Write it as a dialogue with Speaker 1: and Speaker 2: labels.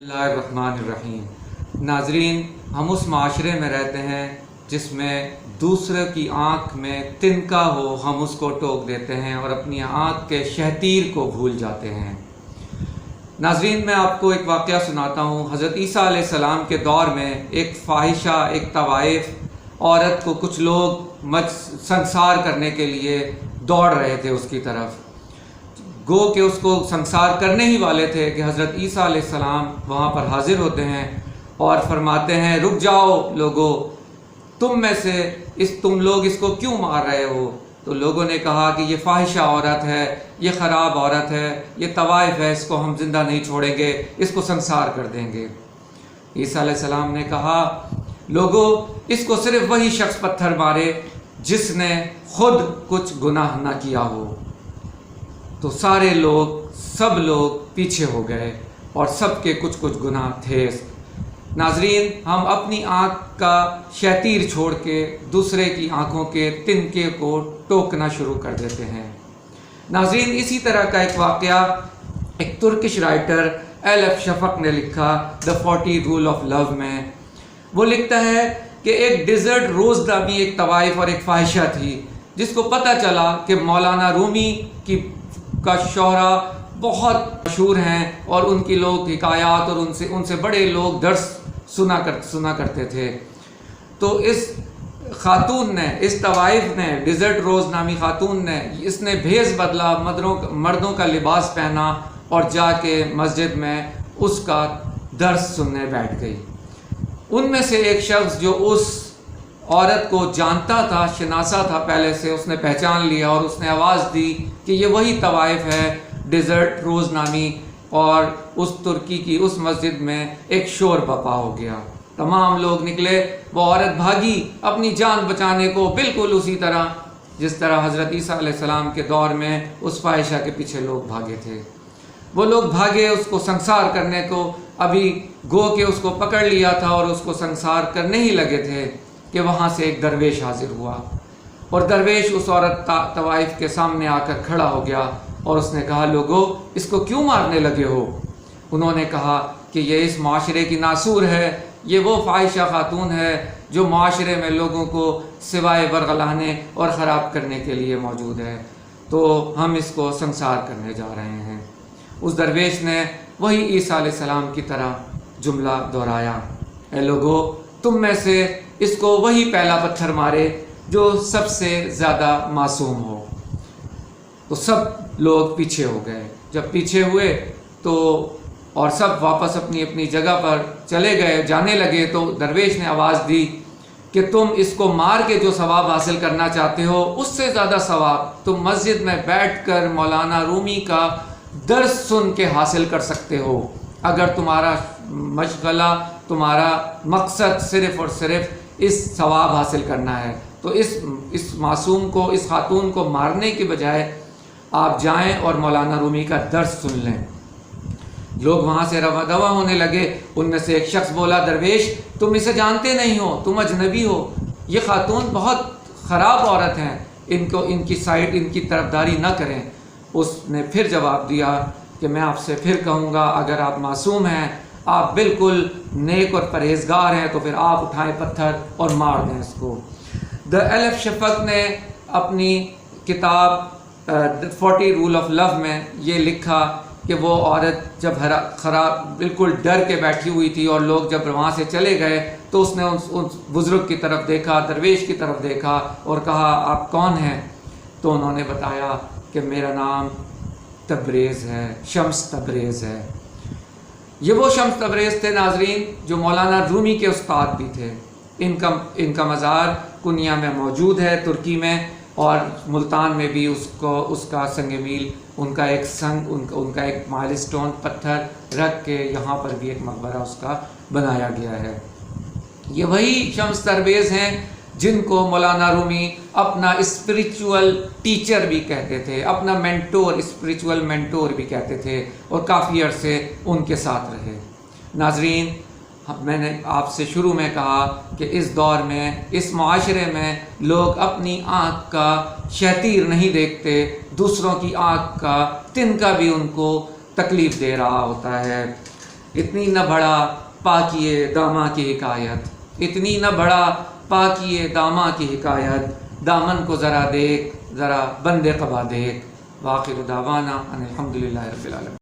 Speaker 1: बिस्मिल्लाहिर्रहमानिर्रहीम। नाज़रीन, हम उस माशरे में रहते हैं जिसमें दूसरे की आँख में तिनका हो हम उसको टोक देते हैं और अपनी आँख के शहतीर को भूल जाते हैं। नाज़रीन, मैं आपको एक वाक़या सुनाता हूँ। हज़रत ईसा अलैहिस्सलाम के दौर में एक फ़ाहिशा, एक तवाइफ़ औरत को कुछ लोग संसार करने के लिए दौड़ रहे थे उसकी तरफ। गो के उसको संसार करने ही वाले थे कि हज़रत ईसा अलैहिस्सलाम वहाँ पर हाज़िर होते हैं और फरमाते हैं, रुक जाओ लोगों, तुम लोग इसको क्यों मार रहे हो? तो लोगों ने कहा कि ये फ़ाहिशा औरत है, ये ख़राब औरत है, ये तवाइफ़ है, इसको हम ज़िंदा नहीं छोड़ेंगे, इसको संसार कर देंगे। ईसा अलैहिस्सलाम ने कहा, लोगों, इसको सिर्फ़ वही शख्स पत्थर मारे जिसने खुद कुछ गुनाह ना किया हो। तो सब लोग पीछे हो गए और सबके कुछ कुछ गुनाह थे। नाज़रीन, हम अपनी आँख का शैतीर छोड़ के दूसरे की आँखों के तिनके को टोकना शुरू कर देते हैं। नाज़रीन, इसी तरह का एक वाक़या एक तुर्किश राइटर एल.एफ. शफ़क़ ने लिखा द 40 रूल ऑफ लव में। वो लिखता है कि एक डिज़र्ट रोज़ नामी एक तवाइफ़ और एक फ़ाहिशा थी जिसको पता चला कि मौलाना रूमी का शोहरा बहुत मशहूर हैं और उनकी लोग हिकायात और उनसे बड़े लोग दर्स सुना करते थे। तो इस खातून ने, इस तवाइफ़ ने, डिज़र्ट रोज़ नामी खातून ने, इसने भेस बदला, मर्दों का लिबास पहना और जाके मस्जिद में उसका दर्स सुनने बैठ गई। उनमें से एक शख्स जो उस औरत को जानता था, शनासा था पहले से, उसने पहचान लिया और उसने आवाज़ दी कि ये वही तवाइफ़ है डिज़र्ट रोज़ नामी। और उस तुर्की की उस मस्जिद में एक शोर बपा हो गया। तमाम लोग निकले, वो औरत भागी अपनी जान बचाने को, बिल्कुल उसी तरह जिस तरह हज़रत ईसा अलैहिस्सलाम के दौर में उस फ़ाहिशा के पीछे लोग भागे थे। वो लोग भागे उसको संसार करने को, अभी गो के उसको पकड़ लिया था और उसको संसार करने ही लगे थे कि वहाँ से एक दरवेश हाजिर हुआ और दरवेश उस औरत तवाइफ़ के सामने आकर खड़ा हो गया और उसने कहा, लोगों, इसको क्यों मारने लगे हो? उन्होंने कहा कि ये इस माशरे की नासूर है, ये वो फ़ाहिशा खातून है जो माशरे में लोगों को सिवाय बरगलाने और ख़राब करने के लिए मौजूद है, तो हम इसको संसार करने जा रहे हैं। उस दरवेश ने वही ईसा अलैहिस्सलाम की तरह जुमला दोहराया, ए लोगों, तुम में से इसको वही पहला पत्थर मारे जो सबसे ज़्यादा मासूम हो। तो सब लोग पीछे हो गए। जब पीछे हुए तो और सब वापस अपनी अपनी जगह पर चले गए, जाने लगे, तो दरवेश ने आवाज़ दी कि तुम इसको मार के जो सवाब हासिल करना चाहते हो, उससे ज़्यादा सवाब तुम मस्जिद में बैठकर मौलाना रूमी का दर्स सुन के हासिल कर सकते हो। अगर तुम्हारा मशगला, तुम्हारा मकसद सिर्फ़ और सिर्फ इस सवाब हासिल करना है, तो इस मासूम को, इस खातून को मारने के बजाय आप जाएं और मौलाना रूमी का दर्स सुन लें। लोग वहाँ से रवा दवा होने लगे। उनमें से एक शख्स बोला, दरवेश, तुम इसे जानते नहीं हो, तुम अजनबी हो, ये खातून बहुत ख़राब औरत हैं, इनकी तरफदारी न करें। उसने फिर जवाब दिया कि मैं आपसे फिर कहूँगा, अगर आप मासूम हैं, आप बिल्कुल नेक और परहेज़गार हैं, तो फिर आप उठाएं पत्थर और मार दें इसको। द एल.एफ. शफ़क़ ने अपनी किताब 40 रूल ऑफ लव में ये लिखा कि वो औरत जब खराब बिल्कुल डर के बैठी हुई थी और लोग जब वहाँ से चले गए तो उसने उस बुज़ुर्ग की तरफ देखा, दरवेश की तरफ देखा और कहा, आप कौन हैं? तो उन्होंने बताया कि मेरा नाम तबरेज़ है, शम्स तबरेज़ है। ये वो शम्स तबरेज़ थे नाज़रीन जो मौलाना रूमी के उस्ताद भी थे। इनका मज़ार कुनिया में मौजूद है तुर्की में, और मुल्तान में भी उसका संग मील, उनका एक माइलस्टोन पत्थर रख के यहाँ पर भी एक मकबरा उसका बनाया गया है। ये वही शम्स तबरेज़ हैं जिनको मौलाना रूमी अपना स्पिरिचुअल टीचर भी कहते थे, अपना मेंटोर, स्पिरिचुअल मेंटोर भी कहते थे, और काफ़ी अरसे उनके साथ रहे। नाज़रीन, मैंने आपसे शुरू में कहा कि इस दौर में, इस माशरे में लोग अपनी आँख का शैतीर नहीं देखते, दूसरों की आँख का तिनका भी उनको तकलीफ़ दे रहा होता है। اتنی نہ بڑھا پاکیے داماں کی حکایت، اتنی نہ بڑھا پاکیے داماں کی حکایت، دامن کو ذرا دیکھ ذرا بند قبا دیکھ۔ وآخر دعوانا ان الحمد للہ رب العالمین۔